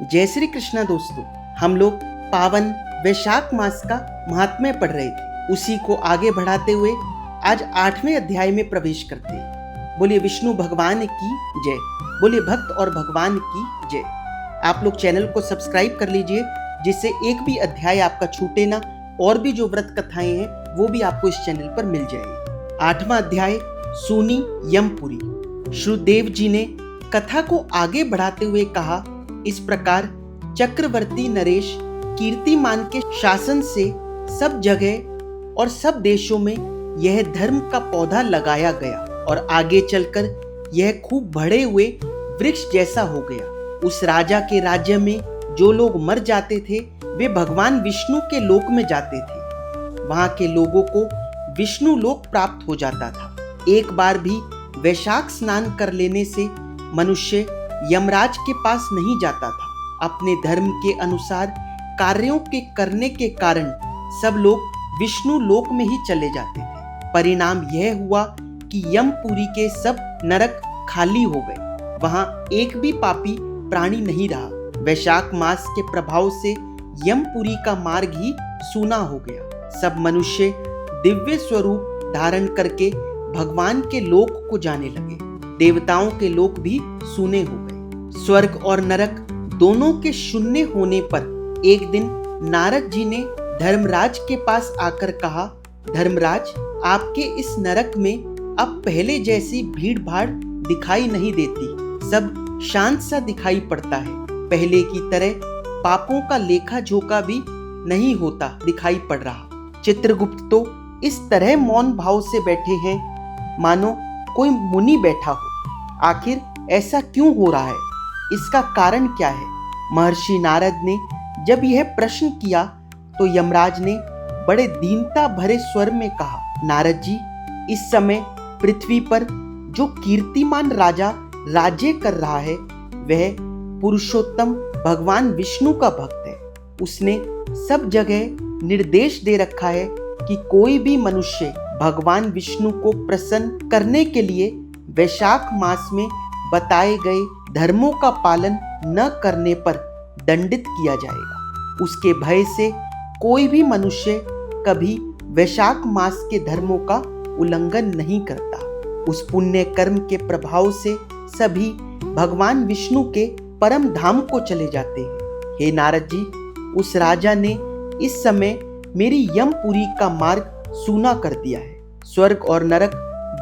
जय श्री कृष्णा दोस्तों। हम लोग पावन वैशाख मास का महात्म्य पढ़ रहे थे। उसी को आगे बढ़ाते हुए आज 8वें अध्याय में प्रवेश करते हैं। बोलिए विष्णु भगवान की जय, बोलिए भक्त और भगवान की जय। आप लोग चैनल को सब्सक्राइब कर लीजिए जिससे एक भी अध्याय आपका छूटे ना, और भी जो व्रत कथाएं हैं वो भी आपको इस चैनल पर मिल जाएगी। 8वां अध्याय सूनी यमपुरी। श्रुदेव जी ने कथा को आगे बढ़ाते हुए कहा, इस प्रकार चक्रवर्ती नरेश कीर्तिमान के शासन से सब जगह और सब देशों में यह धर्म का पौधा लगाया गया और आगे चलकर यह खूब बढ़े हुए वृक्ष जैसा हो गया। उस राजा के राज्य में जो लोग मर जाते थे वे भगवान विष्णु के लोक में जाते थे। वहां के लोगों को विष्णु लोक प्राप्त हो जाता था। एक बार भी वैशाख स्नान कर लेने से मनुष्य यमराज के पास नहीं जाता था। अपने धर्म के अनुसार कार्यों के करने के कारण सब लोग विष्णु लोक में ही चले जाते थे। परिणाम यह हुआ कि यमपुरी के सब नरक खाली हो गए। वहां एक भी पापी प्राणी नहीं रहा। वैशाख मास के प्रभाव से यमपुरी का मार्ग ही सूना हो गया। सब मनुष्य दिव्य स्वरूप धारण करके भगवान के लोक को जाने लगे। देवताओं के लोक भी सूने हो गए। स्वर्ग और नरक दोनों के शून्य होने पर एक दिन नारद जी ने धर्मराज के पास आकर कहा, धर्मराज, आपके इस नरक में अब पहले जैसी भीड़ भाड़ दिखाई नहीं देती। सब शांत सा दिखाई पड़ता है। पहले की तरह पापों का लेखा जोखा भी नहीं होता दिखाई पड़ रहा। चित्रगुप्त तो इस तरह मौन भाव से बैठे हैं मानो कोई मुनि बैठा हो। आखिर ऐसा क्यों हो रहा है? इसका कारण क्या है? महर्षि नारद ने जब यह प्रश्न किया तो यमराज ने बड़े दीनता भरे स्वर में कहा, नारद जी, इस समय पृथ्वी पर जो कीर्तिमान राजा राज्य कर रहा है वह पुरुषोत्तम भगवान विष्णु का भक्त है। उसने सब जगह निर्देश दे रखा है कि कोई भी मनुष्य भगवान विष्णु को प्रसन्न करने के लिए वैशाख मास में बताए गए धर्मों का पालन न करने पर दंडित किया जाएगा। उसके भय से कोई भी मनुष्य कभी वैशाख मास के धर्मों का उल्लंघन नहीं करता। उस पुण्य कर्म के प्रभाव से सभी भगवान विष्णु के परम धाम को चले जाते हैं। हे नारद जी, उस राजा ने इस समय मेरी यमपुरी का मार्ग सूना कर दिया है। स्वर्ग और नरक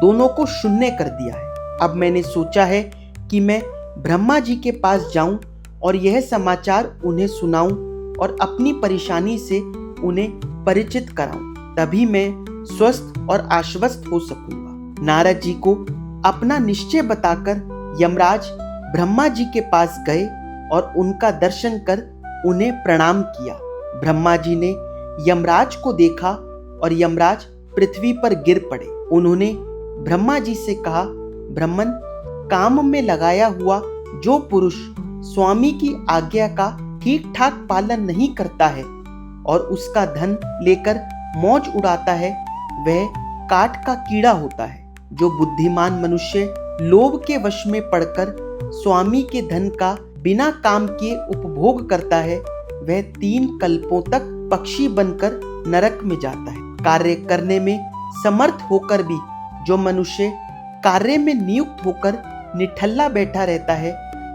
दोनों को शून्य कर दिया है। अब मैंने सोचा है कि मैं ब्रह्मा जी के पास जाऊं और यह समाचार उन्हें सुनाऊं और अपनी परेशानी से उन्हें परिचित कराऊं। तभी मैं स्वस्थ और आश्वस्त हो सकूंगा। नारद जी को अपना निश्चय बताकर यमराज ब्रह्मा जी के पास गए और उनका दर्शन कर उन्हें प्रणाम किया। ब्रह्मा जी ने यमराज को देखा और यमराज पृथ्वी पर गिर पड़े। उन्होंने ब्रह्मा जी से कहा, ब्रह्मन, काम में लगाया हुआ जो पुरुष स्वामी की आज्ञा का ठीक ठाक पालन नहीं करता है और उसका धन लेकर मौज उड़ाता है वह काट का कीड़ा होता है। जो बुद्धिमान मनुष्य लोभ के वश में पड़कर स्वामी के धन का बिना काम किए उपभोग करता है वह 3 कल्पों तक पक्षी बनकर नरक में जाता है। कार्य करने में समर्थ होकर भी जो मनुष्य कार्य में नियुक्त होकर निठल्ला बैठा रहता है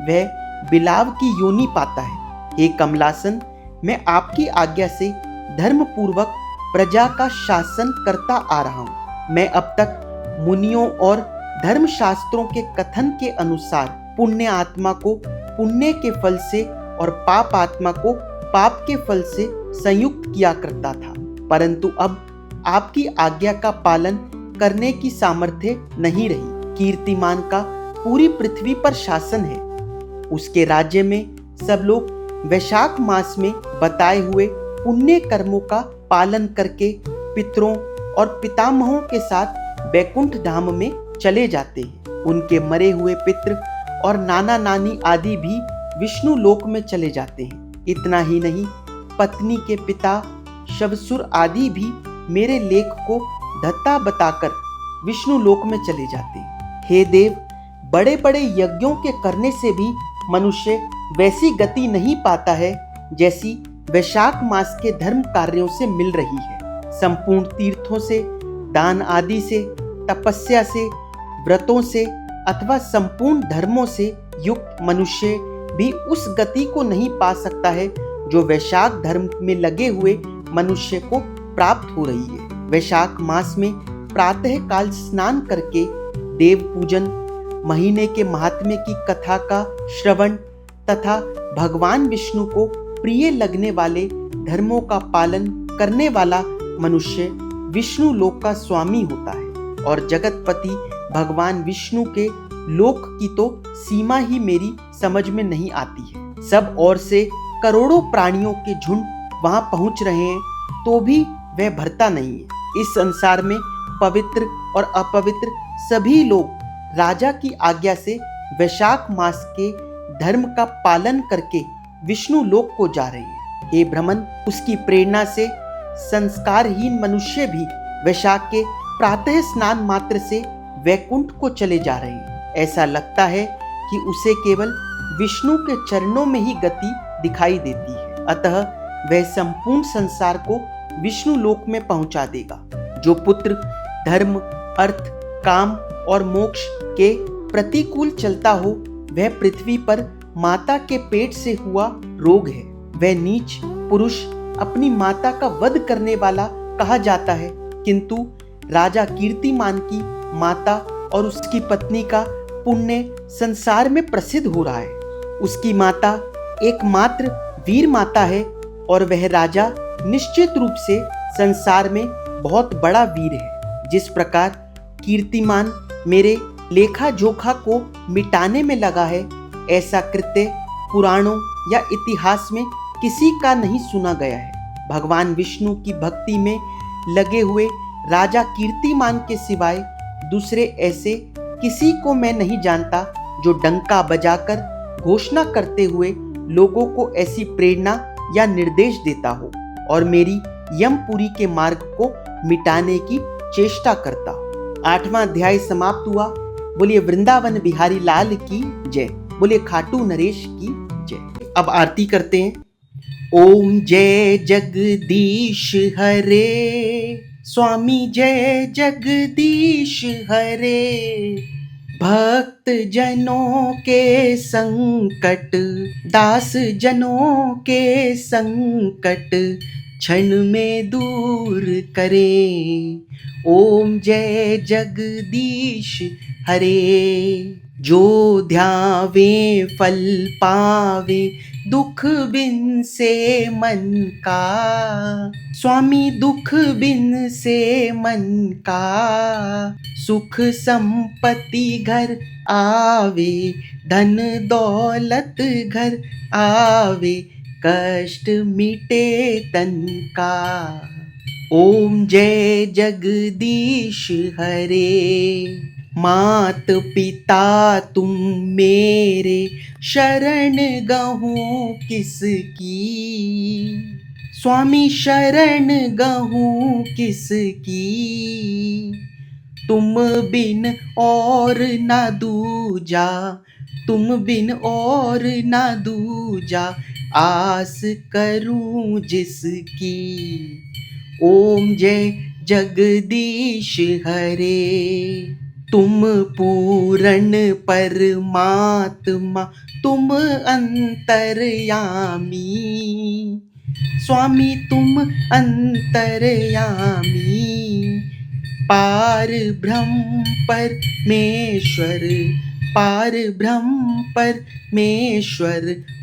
वह बिलाव की योनि पाता है। हे कमलासन, मैं आपकी आज्ञा से धर्म पूर्वक प्रजा का शासन करता आ रहा हूँ। मैं अब तक मुनियों और धर्म शास्त्रों के कथन के अनुसार पुण्य आत्मा को पुण्य के फल से और पाप आत्मा को पाप के फल से संयुक्त किया करता था, परंतु अब आपकी आज्ञा का पालन करने की सामर्थ्य नहीं रही। कीर्तिमान का पूरी पृथ्वी पर शासन है। उसके राज्य में सब लोग वैशाख मास में बताए हुए पुण्य कर्मों का पालन करके पितरों और पितामहों के साथ बैकुंठ धाम में चले जाते हैं। उनके मरे हुए पितृ और नाना नानी आदि भी विष्णु लोक में चले जाते हैं। इतना ही नहीं, पत्नी के पिता शवसुर आदि भी मेरे लेख को धत्ता बताकर विष्णु लोक में चले जाते हैं। हे देव, बड़े बड़े यज्ञों के करने से भी मनुष्य वैसी गति नहीं पाता है जैसी वैशाख मास के धर्म कार्यों से मिल रही है। संपूर्ण तीर्थों से, दान आदि से, तपस्या से, व्रतों से अथवा संपूर्ण धर्मों से युक्त मनुष्य भी उस गति को नहीं पा सकता है जो वैशाख धर्म में लगे हुए मनुष्य को प्राप्त हो रही है। वैशाख मास में प्रातः काल स्नान करके देव पूजन, महीने के महात्म्य की कथा का श्रवण तथा भगवान विष्णु को प्रिय लगने वाले धर्मों का पालन करने वाला मनुष्य विष्णु लोक का स्वामी होता है। और जगतपति भगवान विष्णु के लोक की तो सीमा ही मेरी समझ में नहीं आती है। सब ओर से करोड़ों प्राणियों के झुंड वहां पहुंच रहे हैं तो भी वह भरता नहीं है। इस संसार में पवित्र और अपवित्र सभी लोग राजा की आज्ञा से वैशाख मास के धर्म का पालन करके विष्णु लोक को जा रहे हैं। हे ब्रह्मन, उसकी प्रेरणा से संस्कारहीन मनुष्य भी वैशाख के प्रातः स्नान मात्र से वैकुंठ को चले जा रहे हैं। ऐसा लगता है कि उसे केवल विष्णु के चरणों में ही गति दिखाई देती है। अतः वह संपूर्ण संसार को विष्णु लोक में पहुंचा देगा। जो पुत्र, धर्म, अर्थ, काम और मोक्ष के प्रतिकूल चलता हो वह पृथ्वी पर माता के पेट से हुआ रोग है। वह नीच पुरुष अपनी माता का वध करने वाला कहा जाता है, किंतु राजा कीर्तिमान की माता और उसकी पत्नी का पुण्य संसार में प्रसिद्ध हो रहा है। उसकी माता एकमात्र वीर माता है और वह राजा निश्चित रूप से संसार में बहुत बड़ा वीर है। जिस प्रकार कीर्तिमान मेरे लेखा जोखा को मिटाने में लगा है, ऐसा कृत्य पुराणों या इतिहास में किसी का नहीं सुना गया है। भगवान विष्णु की भक्ति में लगे हुए राजा कीर्तिमान के सिवाय दूसरे ऐसे किसी को मैं नहीं जानता जो डंका बजाकर घोषणा करते हुए लोगों को ऐसी प्रेरणा या निर्देश देता हो और मेरी यमपुरी के मार्ग को मिटाने की चेष्टा करता हो। 8वां अध्याय समाप्त हुआ। बोलिए वृंदावन बिहारी लाल की जय। बोलिए खाटू नरेश की जय। अब आरती करते हैं। ओम जय जगदीश हरे, स्वामी जय जगदीश हरे। भक्त जनों के संकट, दास जनों के संकट क्षण में दूर करे। ओम जय जगदीश हरे। जो ध्यावे फल पावे, दुख बिन से मन का। स्वामी दुख बिन से मन का। सुख संपत्ति घर आवे, धन दौलत घर आवे, कष्ट मिटे तन का। ओम जय जगदीश हरे। मात पिता तुम मेरे, शरण गहूँ किसकी। स्वामी शरण गहूँ किसकी। तुम बिन और न दूजा, तुम बिन और न दूजा, आस करूं जिसकी। ओम जय जगदीश हरे। तुम पूर्ण परमात्मा, तुम अंतर्यामी। स्वामी तुम अंतर्यामी। पार ब्रह्म परमेश्वर, पार ब्रह्म परमेश्वर,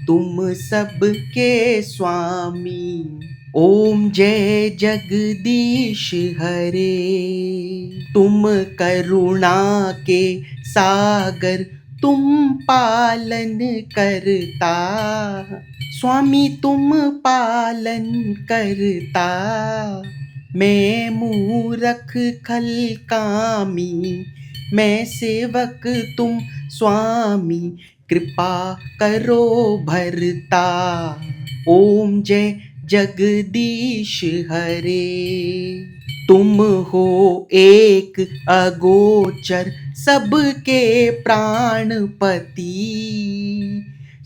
तुम सबके स्वामी। ओम जय जगदीश हरे। तुम करुणा के सागर, तुम पालन करता। स्वामी तुम पालन करता। मैं मूरख खल कामी, मैं सेवक तुम स्वामी, कृपा करो भरता। ओम जय जगदीश हरे। तुम हो एक अगोचर, सबके प्राणपति।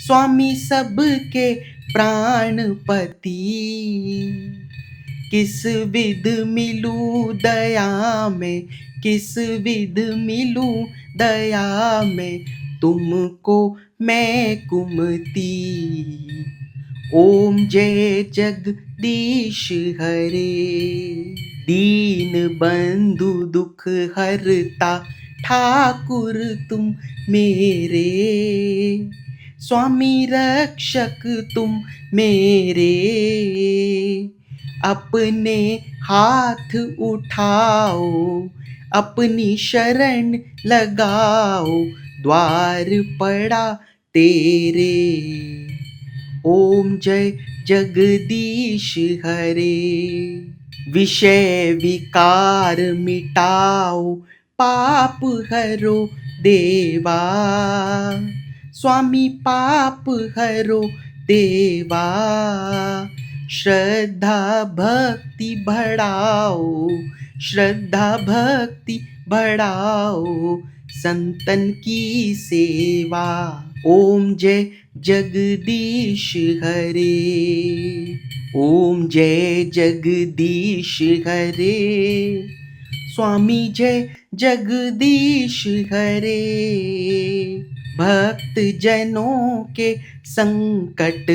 स्वामी सबके प्राणपति, किस विध मिलूं दया में, किस विध मिलूं दया में, तुमको मैं कुमती। ओम जय जगदीश हरे, दीन बंधु दुख हरता ठाकुर तुम मेरे, स्वामी रक्षक तुम मेरे। अपने हाथ उठाओ, अपनी शरण लगाओ, द्वार पड़ा तेरे। ओम जय जगदीश हरे, विषय विकार मिटाओ, पाप हरो देवा, स्वामी पाप हरो देवा। श्रद्धा भक्ति बढ़ाओ, श्रद्धा भक्ति बढ़ाओ, संतन की सेवा। ओम जय जगदीश हरे, ओम जय जगदीश हरे, स्वामी जय जगदीश हरे। भक्त जनों के संकट,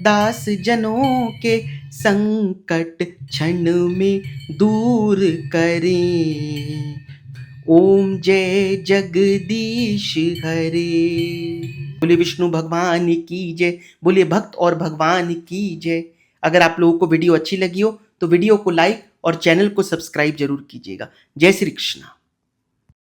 दास जनों के संकट क्षण में दूर करें। ओम जय जगदीश हरे। बोले विष्णु भगवान की जय, बोले भक्त और भगवान की जय। अगर आप लोगों को वीडियो अच्छी लगी हो तो वीडियो को लाइक और चैनल को सब्सक्राइब जरूर कीजिएगा। जय श्री कृष्ण।